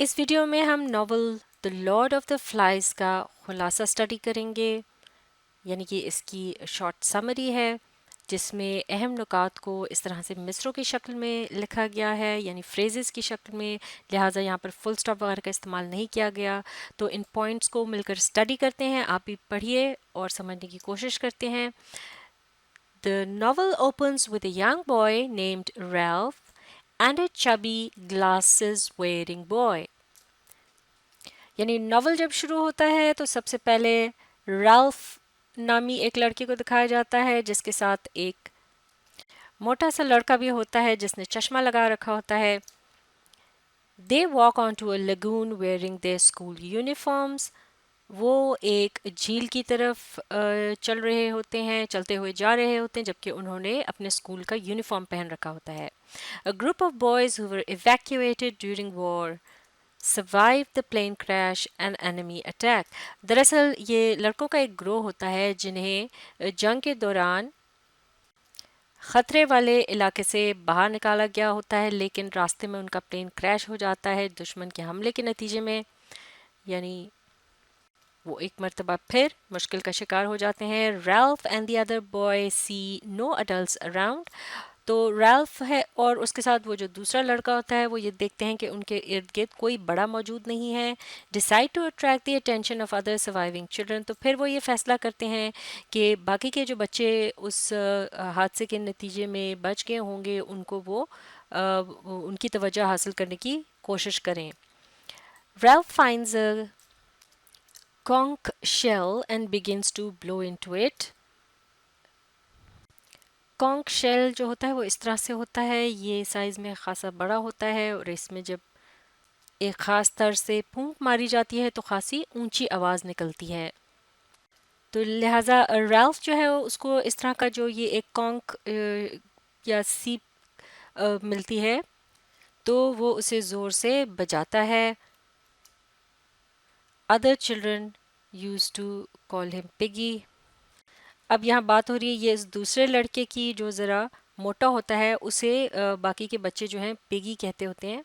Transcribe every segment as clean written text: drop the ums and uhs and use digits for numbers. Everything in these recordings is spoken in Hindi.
इस वीडियो में हम novel the Lord of the flies का खुलासा स्टडी करेंगे, यानी कि इसकी शॉर्ट समरी है जिसमें अहम नुकात को इस तरह से मिसरों की शक्ल में लिखा गया है, यानी फ्रेजेस की शक्ल में। लिहाजा यहाँ पर फुल स्टॉप वगैरह का इस्तेमाल नहीं किया गया। तो इन पॉइंट्स को मिलकर स्टडी करते हैं, आप भी पढ़िए और समझने की कोशिश करते हैं। The novel opens with a young boy named Ralph and a chubby glasses wearing boy। यानी नॉवल जब शुरू होता है तो सबसे पहले राल्फ नामी एक लड़के को दिखाया जाता है जिसके साथ एक मोटा सा लड़का भी होता है जिसने चश्मा लगा रखा होता है। They walk on to a lagoon wearing their school uniforms. वो एक झील की तरफ चल रहे होते हैं, चलते हुए जा रहे होते हैं, जबकि उन्होंने अपने स्कूल का यूनिफॉर्म पहन रखा होता है। A group of boys who were evacuated during war survive the plane crash and enemy attack। दरअसल ये लड़कों का एक ग्रोह होता है जिन्हें जंग के दौरान ख़तरे वाले इलाके से बाहर निकाला गया होता है, लेकिन रास्ते में उनका प्लेन क्रैश हो जाता है दुश्मन के हमले के नतीजे में। यानी वो एक मर्तबा फिर मुश्किल का शिकार हो जाते हैं। Ralph and the other boy see no adults around. तो रैल्फ है और उसके साथ वो जो दूसरा लड़का होता है वो ये देखते हैं कि उनके इर्द गिर्द कोई बड़ा मौजूद नहीं है। Decide to attract the attention of other surviving children. तो फिर वो ये फैसला करते हैं कि बाकी के जो बच्चे उस हादसे के नतीजे में बच गए होंगे उनको वो उनकी तवज्जो हासिल करने की कोशिश करें। Ralph finds a conch shell and begins to blow into it। Conch shell जो होता है वो इस तरह से होता है, ये साइज़ में खासा बड़ा होता है और इसमें जब एक ख़ास तरह से फूंक मारी जाती है तो खासी ऊंची आवाज़ निकलती है। तो लिहाजा रैल्फ जो है उसको इस तरह का जो ये एक कॉन्क या सीप मिलती है तो वो उसे ज़ोर से बजाता है। Other children use to call him Piggy. अब यहाँ बात हो रही है ये इस दूसरे लड़के की जो ज़रा मोटा होता है उसे बाकी के बच्चे जो हैं पिगी कहते होते हैं।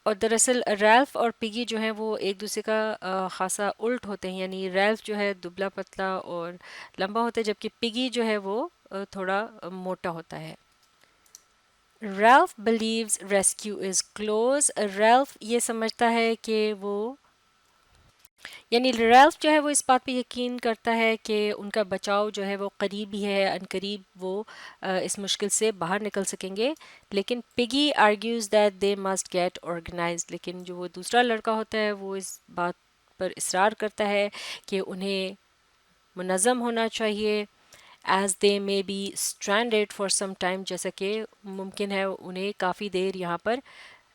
और दरअसल रैल्फ और पिगी जो हैं वो एक दूसरे का खासा उल्ट होते हैं, यानी रैल्फ जो है दुबला पतला और लंबा होता है जबकि पिगी जो है वो थोड़ा मोटा होता है। Ralph believes rescue is close. Ralph ये समझता है कि वो, यानी रैल्फ जो है वो इस बात पे यकीन करता है कि उनका बचाव जो है वो करीब ही है, अनकरीब वो इस मुश्किल से बाहर निकल सकेंगे। लेकिन Piggy argues that they must get organise. लेकिन जो वो दूसरा लड़का होता है वो इस बात पर इसरार करता है कि उन्हें मुनज़्ज़म होना चाहिए। As they may be stranded for some time, जैसा कि मुमकिन है उन्हें काफ़ी देर यहाँ पर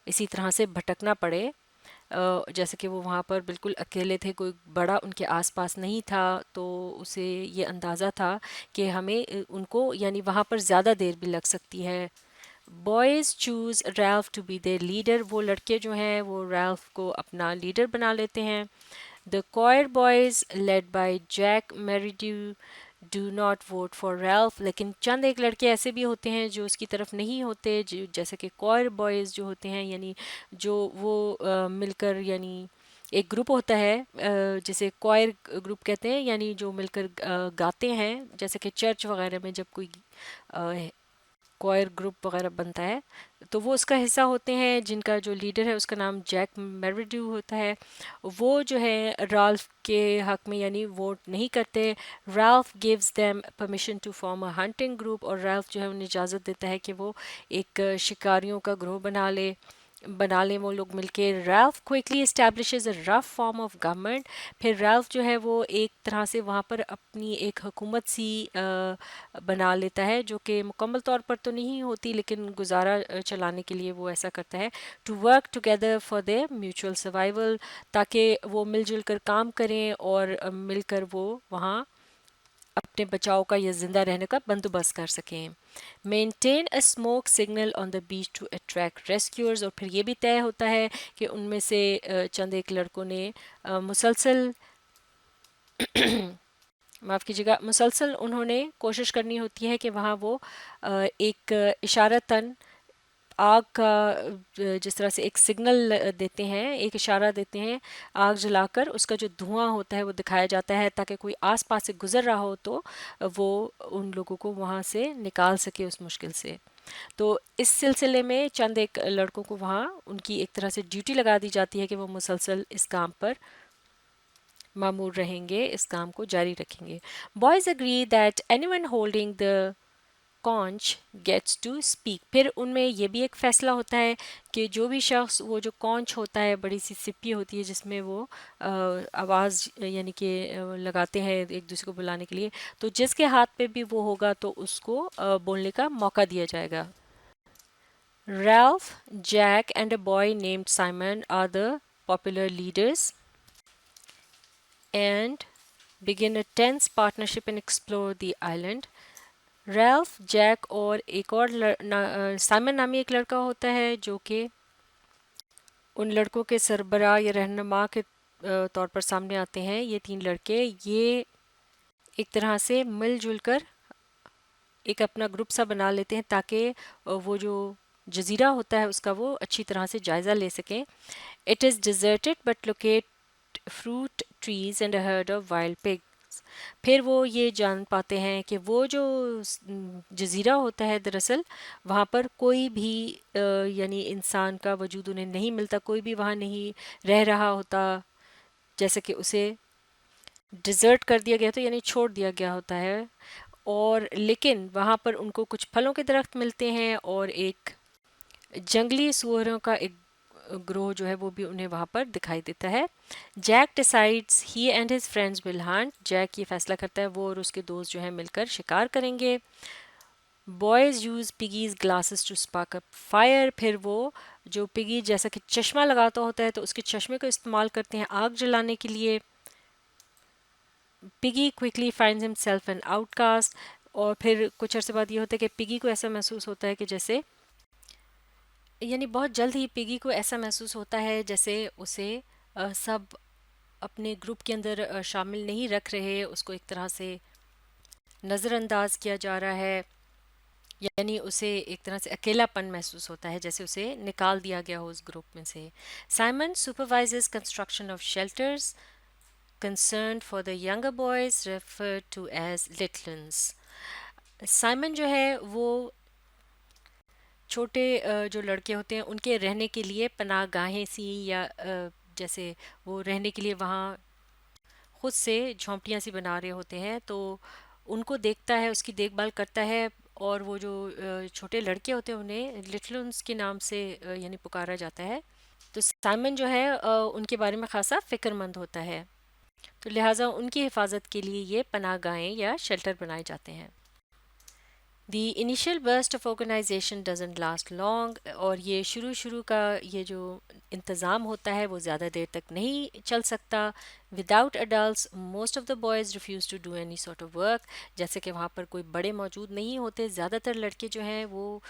इसी तरह से भटकना पड़े। जैसे कि वो वहाँ पर बिल्कुल अकेले थे, कोई बड़ा उनके आसपास नहीं था, तो उसे ये अंदाज़ा था कि हमें उनको यानी वहाँ पर ज़्यादा देर भी लग सकती है। Boys choose Ralph to be their leader. वो लड़के जो हैं वो रैल्फ को अपना लीडर बना लेते हैं। The choir boys led by Jack Merridew do not vote for Ralph. लेकिन चंद एक लड़के ऐसे भी होते हैं जो उसकी तरफ नहीं होते, जैसे कि कॉयर बॉयज़ जो होते हैं, यानी जो वो मिलकर, यानी एक ग्रुप होता है जिसे कॉयर ग्रुप कहते हैं, यानी जो मिलकर गाते हैं, जैसे कि चर्च वगैरह में जब कोई कॉयर ग्रुप वगैरह बनता है तो वो उसका हिस्सा होते हैं, जिनका जो लीडर है उसका नाम जैक मेरिड्यू होता है। वो जो है राल्फ के हक में यानी वोट नहीं करते। Ralph gives them permission to form a hunting group. और राल्फ जो है उन्हें इजाज़त देता है कि वो एक शिकारियों का ग्रोह बना लें वो लोग मिलके। Ralph quickly establishes a rough form of government. फिर राल्फ जो है वो एक तरह से वहाँ पर अपनी एक हुकूमत सी बना लेता है, जो कि मुकम्मल तौर पर तो नहीं होती लेकिन गुजारा चलाने के लिए वो ऐसा करता है। To work together for their mutual survival, ताकि वो मिलजुल कर काम करें और मिलकर वो वहाँ अपने बचाव का या जिंदा रहने का बंदोबस्त कर सकें। Maintain a smoke signal on the beach to attract rescuers. और फिर ये भी तय होता है कि उनमें से चंद एक लड़कों ने मुसलसल माफ़ कीजिएगा, मुसलसल उन्होंने कोशिश करनी होती है कि वहाँ वो एक इशारतन आग का जिस तरह से एक सिग्नल देते हैं, एक इशारा देते हैं, आग जलाकर उसका जो धुआं होता है वो दिखाया जाता है ताकि कोई आसपास से गुजर रहा हो तो वो उन लोगों को वहाँ से निकाल सके उस मुश्किल से। तो इस सिलसिले में चंद एक लड़कों को वहाँ उनकी एक तरह से ड्यूटी लगा दी जाती है कि वो मुसलसल इस काम पर मामूर रहेंगे, इस काम को जारी रखेंगे। Boys agree that anyone holding the conch gets to speak. फिर उनमें ये भी एक फैसला होता है कि जो भी शख्स वो जो कॉन्च होता है, बड़ी सी सिप्पी होती है जिसमें वो आवाज़ यानी कि लगाते हैं एक दूसरे को बुलाने के लिए, तो जिसके हाथ पे भी वो होगा तो उसको बोलने का मौका दिया जाएगा। Ralph, Jack, and a boy named Simon are the popular leaders and begin a tense partnership and explore the island. Ralph, Jack और एक और साइमन नामी एक लड़का होता है जो कि उन लड़कों के सरबराह या रहनुमा के तौर पर सामने आते हैं। ये तीन लड़के ये एक तरह से मिलजुल कर एक अपना ग्रुप सा बना लेते हैं ताकि वो जो जजीरा होता है उसका वो अच्छी तरह से जायज़ा ले सकें। It is deserted but locate fruit trees and a herd of wild pigs. फिर वो ये जान पाते हैं कि वो जो जजीरा होता है दरअसल वहाँ पर कोई भी यानी इंसान का वजूद उन्हें नहीं मिलता, कोई भी वहाँ नहीं रह रहा होता, जैसे कि उसे डिज़र्ट कर दिया गया था यानी छोड़ दिया गया होता है। और लेकिन वहाँ पर उनको कुछ फलों के दरख्त मिलते हैं और एक जंगली सूअरों का एक ग्रोह जो है वो भी उन्हें वहाँ पर दिखाई देता है। Jack decides he and his friends will hunt. Jack ये फैसला करता है वो और उसके दोस्त जो है मिलकर शिकार करेंगे। Boys use Piggy's glasses to spark up fire. फिर वो जो पिगी जैसा कि चश्मा लगाता होता है तो उसके चश्मे को इस्तेमाल करते हैं आग जलाने के लिए। Piggy quickly finds himself an outcast. और फिर कुछ अरसे बाद ये होता है कि पिगी को ऐसा महसूस होता है कि जैसे यानी बहुत जल्द ही पिगी को ऐसा महसूस होता है जैसे उसे सब अपने ग्रुप के अंदर शामिल नहीं रख रहे, उसको एक तरह से नज़रअंदाज किया जा रहा है, यानी उसे एक तरह से अकेलापन महसूस होता है जैसे उसे निकाल दिया गया हो उस ग्रुप में से। Simon supervises construction of shelters concerned for the younger boys referred to as littluns। Simon जो है वो छोटे जो लड़के होते हैं उनके रहने के लिए पनाह गाहें सी या जैसे वो रहने के लिए वहाँ खुद से झोंपड़ियाँ सी बना रहे होते हैं, तो उनको देखता है, उसकी देखभाल करता है। और वो जो छोटे लड़के होते हैं उन्हें लिटलुन्स के नाम से यानी पुकारा जाता है। तो साइमन जो है उनके बारे में खासा फिक्रमंद होता है, तो लिहाजा उनकी हिफाजत के लिए ये पनाह गाहें या शेल्टर बनाए जाते हैं। The initial burst of organization doesn't last long। और ये शुरू का ये जो इंतज़ाम होता है वो ज़्यादा देर तक नहीं चल सकता। Without adults most of the boys refuse to do any sort of work। जैसे कि वहाँ पर कोई बड़े मौजूद नहीं होते, ज़्यादातर लड़के जो हैं वो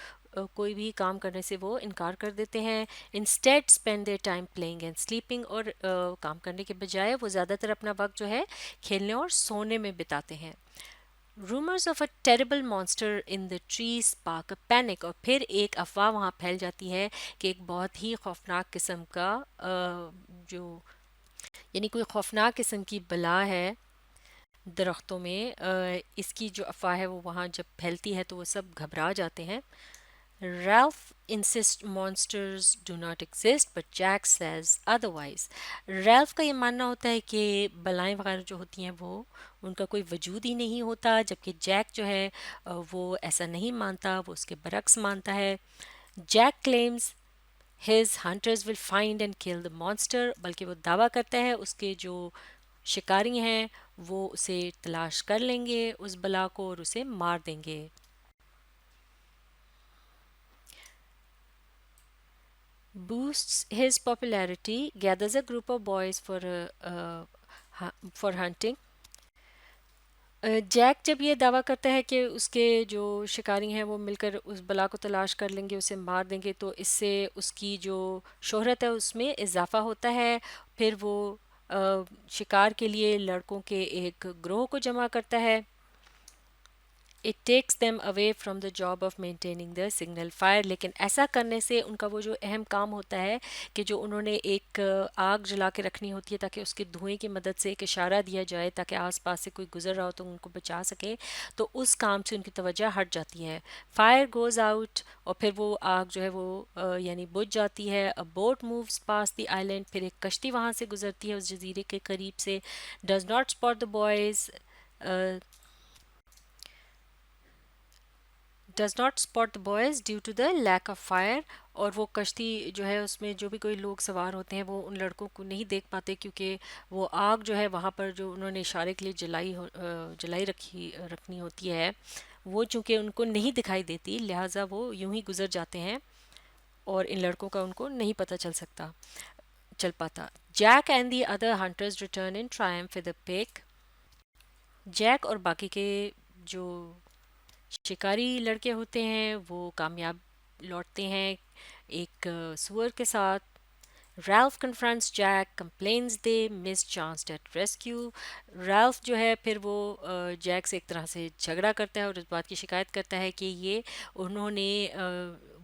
कोई भी काम करने से वो इनकार कर देते हैं। Instead spend their time playing and sleeping। और काम करने के बजाय वो ज़्यादातर अपना वक्त जो है खेलने और सोने में बिताते हैं। Rumours of a terrible monster in the tree spark a panic. और फिर एक अफवाह वहाँ फैल जाती है कि एक बहुत ही खौफनाक किस्म का जो यानी कोई खौफनाक किस्म की बला है दरख्तों में। इसकी जो अफवाह है वो वहाँ जब फैलती है तो वो सब घबरा जाते हैं। Ralph insists monsters do not exist, but Jack says otherwise। Ralph का ये मानना होता है कि बलाएं वगैरह जो होती हैं वो उनका कोई वजूद ही नहीं होता, जबकि जैक जो है वो ऐसा नहीं मानता, वो उसके बरक्स मानता है। Jack claims his hunters will find and kill the monster। बल्कि वो दावा करता है उसके जो शिकारी हैं वो उसे तलाश कर लेंगे उस बला को और उसे मार देंगे। Boosts his popularity, gathers a group of boys for hunting। Jack जब ये दावा करता है कि उसके जो शिकारी हैं वो मिलकर उस बला को तलाश कर लेंगे, उसे मार देंगे, तो इससे उसकी जो शोहरत है उसमें इजाफा होता है। फिर वो शिकार के लिए लड़कों के एक ग्रोह को जमा करता है। It takes them away from the job of maintaining the signal fire. लेकिन ऐसा करने से उनका वो जो अहम काम होता है कि जो उन्होंने एक आग जला के रखनी होती है ताकि उसके धुएं की मदद से एक इशारा दिया जाए ताकि आसपास से कोई गुजर रहा हो तो उनको बचा सके, तो उस काम से उनकी तवज्जो हट जाती है। फायर गोज आउट और फिर वो आग जो है वो यानी बुझ जाती है। अ boat moves pass the island, फिर एक कश्ती वहाँ से गुजरती है उस जजीरे के करीब से। Does not spot the boys, does not spot the boys due to the lack of fire. और वो कश्ती जो है उसमें जो भी कोई लोग सवार होते हैं वो उन लड़कों को नहीं देख पाते क्योंकि वो आग जो है वहाँ पर जो उन्होंने इशारे के लिए जलाई रखनी होती है वो चूंकि उनको नहीं दिखाई देती, लिहाजा वो यूं ही गुजर जाते हैं और इन लड़कों का उनको नहीं पता चल पाता। Jack and the other hunters return in triumph with the pig. Jack और बाकी के जो शिकारी लड़के होते हैं वो कामयाब लौटते हैं एक सुअर के साथ। Ralph confronts Jack, complains they miss chance at rescue. Ralph जो है फिर वो जैक से एक तरह से झगड़ा करता है और इस बात की शिकायत करता है कि ये उन्होंने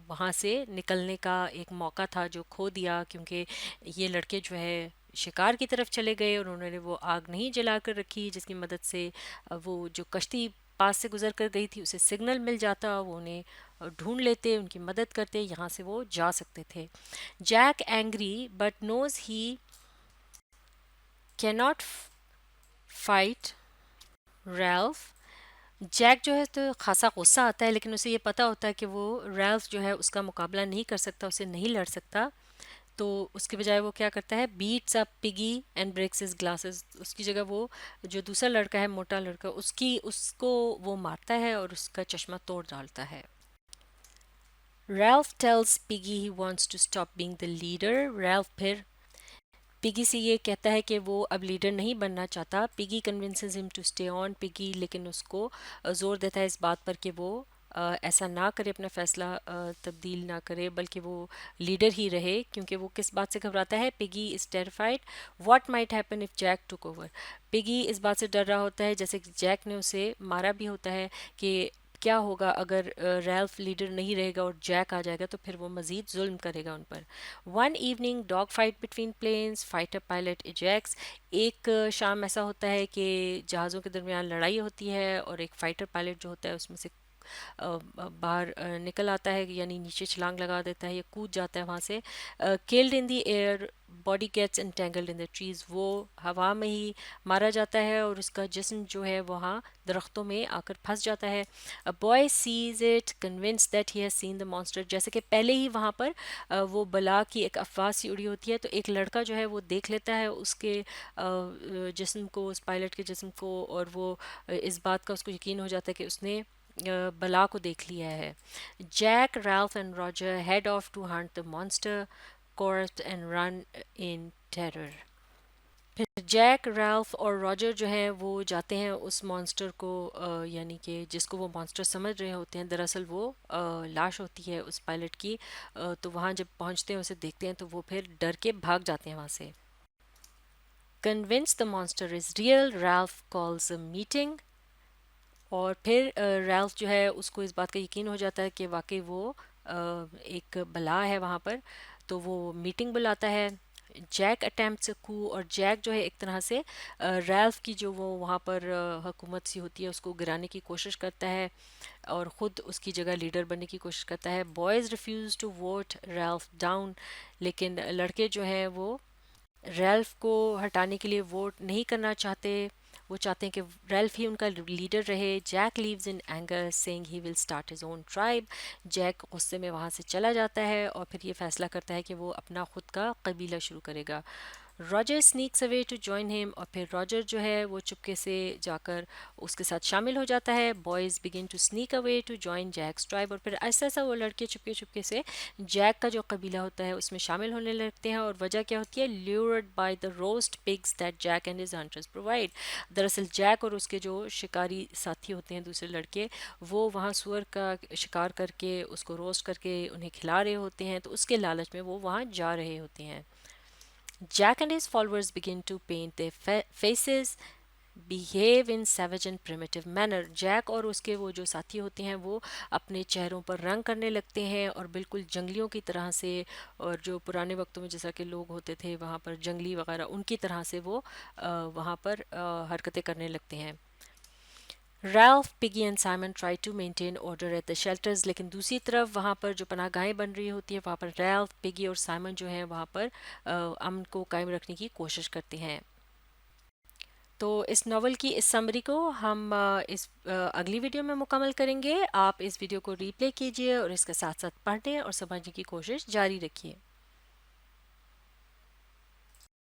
वहाँ से निकलने का एक मौका था जो खो दिया क्योंकि ये लड़के जो है शिकार की तरफ चले गए और उन्होंने वो आग नहीं जला कर रखी जिसकी मदद से वो जो कश्ती पास से गुजर कर गई थी उसे सिग्नल मिल जाता, वो उन्हें ढूंढ लेते, उनकी मदद करते, यहाँ से वो जा सकते थे। Jack angry but knows he cannot fight Ralph. Jack जो है तो खासा गुस्सा आता है लेकिन उसे ये पता होता है कि वो रैल्फ जो है उसका मुकाबला नहीं कर सकता, उसे नहीं लड़ सकता। तो उसके बजाय वो क्या करता है, beats up Piggy and breaks his glasses. उसकी जगह वो जो दूसरा लड़का है मोटा लड़का उसको वो मारता है और उसका चश्मा तोड़ डालता है। Ralph tells Piggy he wants to stop being the leader. Ralph फिर पिगी से ये कहता है कि वो अब लीडर नहीं बनना चाहता। Piggy convinces him to stay on. Piggy लेकिन उसको जोर देता है इस बात पर कि वो ऐसा ना करे, अपना फैसला तब्दील ना करे बल्कि वो लीडर ही रहे क्योंकि वो किस बात से घबराता है, Piggy is terrified what might happen if Jack took over. Piggy इस बात से डर रहा होता है जैसे कि जैक ने उसे मारा भी होता है कि क्या होगा अगर रैल्फ लीडर नहीं रहेगा और जैक आ जाएगा तो फिर वो मज़ीद जुल्म करेगा उन पर। One evening dog fight between planes, fighter pilot ejects. एक शाम ऐसा होता है कि जहाज़ों के दरमियान लड़ाई होती है और एक फाइटर पायलट जो होता है उसमें से बाहर निकल आता है यानी नीचे छलांग लगा देता है या कूद जाता है वहाँ से। Killed in the air, body gets entangled in the trees. वो हवा में ही मारा जाता है और उसका जिस्म जो है वहाँ दरख्तों में आकर फंस जाता है। A boy sees it convince that he has seen the monster. जैसे कि पहले ही वहाँ पर वो बला की एक अफवाह सी उड़ी होती है तो एक लड़का जो है वो देख लेता है उसके जिस्म को, उस पायलट के जिस्म को, और वो इस बात का उसको यकीन हो जाता है कि उसने बला को देख लिया है। Jack, Ralph and Roger head off to hunt the monster caught and run in terror. फिर जैक, रैल्फ और रॉजर जो हैं वो जाते हैं उस मॉन्स्टर को यानी कि जिसको वो मॉन्स्टर समझ रहे होते हैं दरअसल वो लाश होती है उस पायलट की। तो वहाँ जब पहुँचते हैं उसे देखते हैं तो वो फिर डर के भाग जाते हैं वहाँ से। Convince the monster is real, Ralph calls a meeting. और फिर रैल्फ जो है उसको इस बात का यकीन हो जाता है कि वाकई वो एक बला है वहाँ पर, तो वो मीटिंग बुलाता है। जैक अटेम्प्ट्स अ कू, और जैक जो है एक तरह से रैल्फ की जो वो वहाँ पर हुकूमत सी होती है उसको गिराने की कोशिश करता है और ख़ुद उसकी जगह लीडर बनने की कोशिश करता है। Boys refuse to vote Ralph down, लेकिन लड़के जो हैं वो रैल्फ को हटाने के लिए वोट नहीं करना चाहते। वो चाहते हैं कि रैल्फ ही उनका लीडर रहे। Jack leaves in anger saying he will start his own tribe. Jack गुस्से में वहाँ से चला जाता है और फिर ये फैसला करता है कि वो अपना खुद का कबीला शुरू करेगा। Roger sneaks away to join him, और फिर रॉजर जो है वो चुपके से जाकर उसके साथ शामिल हो जाता है। Boys begin to sneak away to join Jack's tribe, और फिर ऐसा ऐसा वो लड़के चुपके चुपके से जैक का जो कबीला होता है उसमें शामिल होने लगते हैं। और वजह क्या होती है, lured by the roast pigs that Jack and his hunters provide. दरअसल जैक और उसके जो शिकारी साथी होते हैं दूसरे लड़के, वो वहाँ सुअर का शिकार करके उसको रोस्ट करके उन्हें खिला रहे होते हैं, तो उसके लालच में वो वहाँ जा रहे होते हैं। Jack and his followers begin to paint their faces behave in savage and primitive manner. Jack और उसके वो जो साथी होते हैं वो अपने चेहरों पर रंग करने लगते हैं और बिल्कुल जंगलियों की तरह से, और जो पुराने वक्तों में जैसा कि लोग होते थे वहाँ पर जंगली वगैरह, उनकी तरह से वो वहाँ पर हरकतें करने लगते हैं। Ralph, Piggy and Simon try to maintain order at the shelters, लेकिन दूसरी तरफ वहाँ पर जो पनाहगाहें बन रही होती है वहाँ पर रैल्फ, पिगी और साइमन जो है वहाँ पर अमन को कायम रखने की कोशिश करते हैं। तो इस नावल की इस समरी को हम अगली वीडियो में मुकम्मल करेंगे। आप इस वीडियो को रीप्ले कीजिए और इसके साथ साथ पढ़ने और समझने की कोशिश जारी रखिए।